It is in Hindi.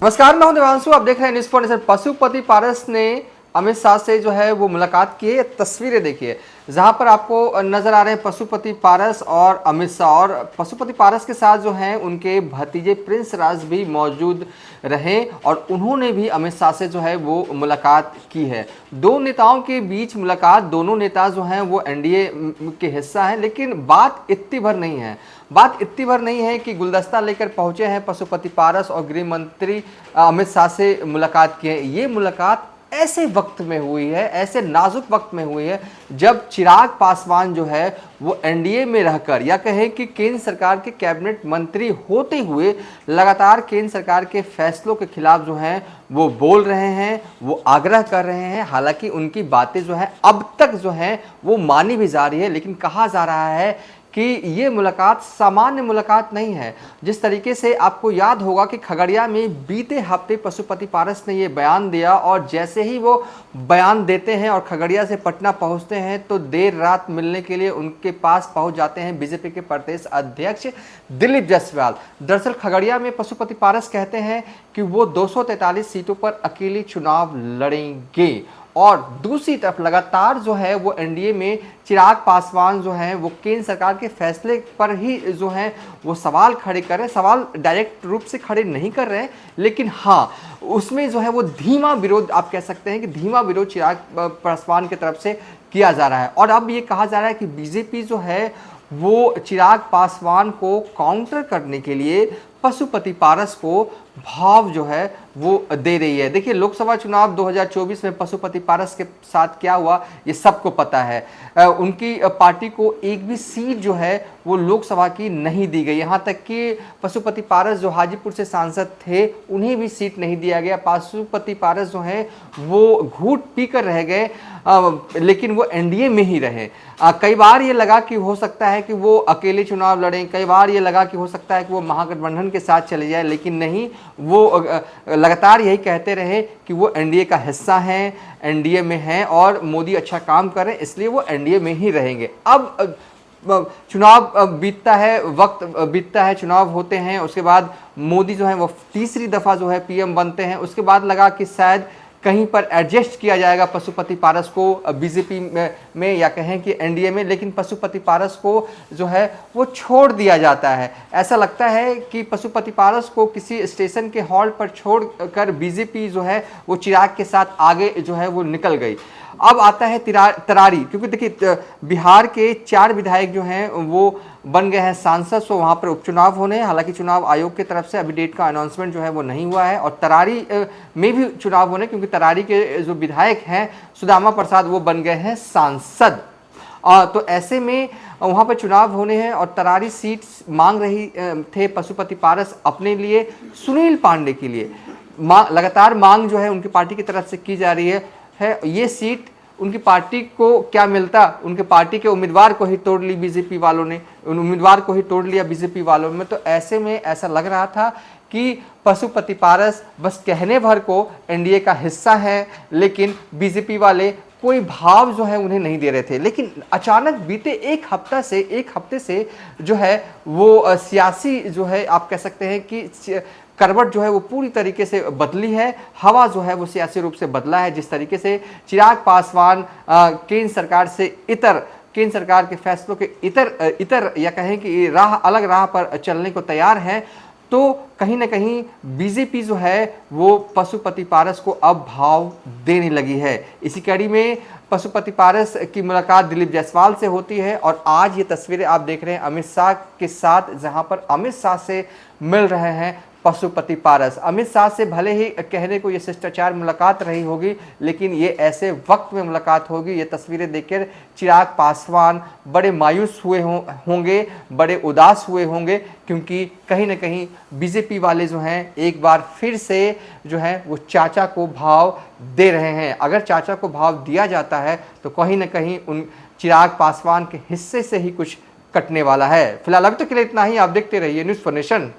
नमस्कार, मैं हूं देवांशु। आप देख रहे हैं न्यूज़ फॉर नेशन। पशुपति पारस ने अमित शाह से जो है वो मुलाकात की है। ये तस्वीरें देखिए जहां पर आपको नजर आ रहे हैं पशुपति पारस और अमित शाह, और पशुपति पारस के साथ जो हैं उनके भतीजे प्रिंस राज भी मौजूद रहे और उन्होंने भी अमित शाह से जो है वो मुलाकात की है। दो नेताओं के बीच मुलाकात, दोनों नेता जो हैं वो एनडीए के हिस्सा हैं, लेकिन बात इतनी भर नहीं है। बात इतनी भर नहीं है कि गुलदस्ता लेकर पहुंचे हैं पशुपति पारस और गृह मंत्री अमित शाह से मुलाकात की है। ये मुलाकात ऐसे वक्त में हुई है, ऐसे नाजुक वक्त में हुई है जब चिराग पासवान जो है वो एनडीए में रहकर, या कहें कि केंद्र सरकार के कैबिनेट मंत्री होते हुए लगातार केंद्र सरकार के फैसलों के खिलाफ जो हैं वो बोल रहे हैं, वो आग्रह कर रहे हैं। हालांकि उनकी बातें जो है अब तक जो हैं वो मानी भी जा रही है, लेकिन कहा जा रहा है कि ये मुलाकात सामान्य मुलाकात नहीं है। जिस तरीके से आपको याद होगा कि खगड़िया में बीते हफ्ते पशुपति पारस ने ये बयान दिया, और जैसे ही वो बयान देते हैं और खगड़िया से पटना पहुंचते हैं तो देर रात मिलने के लिए उनके पास पहुंच जाते हैं बीजेपी के प्रदेश अध्यक्ष दिलीप जायसवाल। दरअसल खगड़िया में पशुपति पारस कहते हैं कि वो 243 सीटों पर अकेले चुनाव लड़ेंगे, और दूसरी तरफ लगातार जो है वो एनडीए में चिराग पासवान जो है वो केंद्र सरकार के फैसले पर ही जो है वो सवाल खड़े कर रहे हैं। सवाल डायरेक्ट रूप से खड़े नहीं कर रहे हैं, लेकिन हाँ उसमें जो है वो धीमा विरोध, आप कह सकते हैं कि धीमा विरोध चिराग पासवान की तरफ से किया जा रहा है। और अब ये कहा जा रहा है कि बीजेपी जो है वो चिराग पासवान को काउंटर करने के लिए पशुपति पारस को भाव जो है वो दे रही है। देखिए लोकसभा चुनाव 2024 में पशुपति पारस के साथ क्या हुआ ये सबको पता है। उनकी पार्टी को एक भी सीट जो है वो लोकसभा की नहीं दी गई। यहाँ तक कि पशुपति पारस जो हाजीपुर से सांसद थे उन्हें भी सीट नहीं दिया गया। पशुपति पारस जो है वो घूंट पीकर रह गए, लेकिन वो एनडीए में ही रहे। कई बार ये लगा कि हो सकता है कि वो अकेले चुनाव लड़ें, कई बार ये लगा कि हो सकता है कि वो महागठबंधन के साथ चले जाए, लेकिन नहीं, वो लगातार यही कहते रहे कि वो एनडीए का हिस्सा हैं, एनडीए में हैं और मोदी अच्छा काम कर रहे हैं, इसलिए वो एनडीए में ही रहेंगे। अब चुनाव बीतता है, वक्त बीतता है, चुनाव होते हैं, उसके बाद मोदी जो है वो तीसरी दफ़ा जो है पीएम बनते हैं। उसके बाद लगा कि शायद कहीं पर एडजस्ट किया जाएगा पशुपति पारस को बीजेपी में या कहें कि एनडीए में, लेकिन पशुपति पारस को जो है वो छोड़ दिया जाता है। ऐसा लगता है कि पशुपति पारस को किसी स्टेशन के हॉल्ट पर छोड़कर बीजेपी जो है वो चिराग के साथ आगे जो है वो निकल गई। अब आता है तरारी, क्योंकि देखिए बिहार के 4 विधायक जो हैं वो बन गए हैं सांसद, सो वहाँ पर उपचुनाव होने हैं। हालांकि चुनाव आयोग की तरफ से अभी डेट का अनाउंसमेंट जो है वो नहीं हुआ है, और तरारी में भी चुनाव होने, क्योंकि तरारी के जो विधायक हैं सुदामा प्रसाद वो बन गए हैं सांसद। तो ऐसे में वहाँ पर चुनाव होने हैं और तरारी सीट मांग रही थे पशुपति पारस अपने लिए, सुनील पांडे के लिए। लगातार मांग जो है उनकी पार्टी की तरफ से की जा रही है। ये सीट उनकी पार्टी को क्या मिलता, उनके पार्टी के उम्मीदवार को ही तोड़ ली बीजेपी वालों ने, उन उम्मीदवार को ही तोड़ लिया बीजेपी वालों में। तो ऐसे में ऐसा लग रहा था कि पशुपति पारस बस कहने भर को एनडीए का हिस्सा है, लेकिन बीजेपी वाले कोई भाव जो है उन्हें नहीं दे रहे थे। लेकिन अचानक बीते एक हफ्ते से जो है वो सियासी जो है, आप कह सकते हैं कि करवट जो है वो पूरी तरीके से बदली है। हवा जो है वो सियासी रूप से बदला है। जिस तरीके से चिराग पासवान केंद्र सरकार से केंद्र सरकार के फैसलों के इतर या कहें कि अलग राह पर चलने को तैयार है, तो कहीं ना कहीं बीजेपी जो है वो पशुपति पारस को अब भाव देने लगी है। इसी कड़ी में पशुपति पारस की मुलाकात दिलीप जायसवाल से होती है, और आज ये तस्वीरें आप देख रहे हैं अमित शाह के साथ, जहां पर अमित शाह से मिल रहे हैं पशुपति पारस। अमित शाह से भले ही कहने को ये शिष्टाचार मुलाकात रही होगी, लेकिन ये ऐसे वक्त में मुलाकात होगी। ये तस्वीरें देखकर चिराग पासवान बड़े मायूस हुए होंगे, बड़े उदास हुए होंगे, क्योंकि कहीं ना कहीं बीजेपी वाले जो हैं एक बार फिर से जो है वो चाचा को भाव दे रहे हैं। अगर चाचा को भाव दिया जाता है तो कहीं ना कहीं उन चिराग पासवान के हिस्से से ही कुछ कटने वाला है। फिलहाल अभी तक के लिए इतना ही। आप देखते रहिए न्यूज़ फॉर नेशन।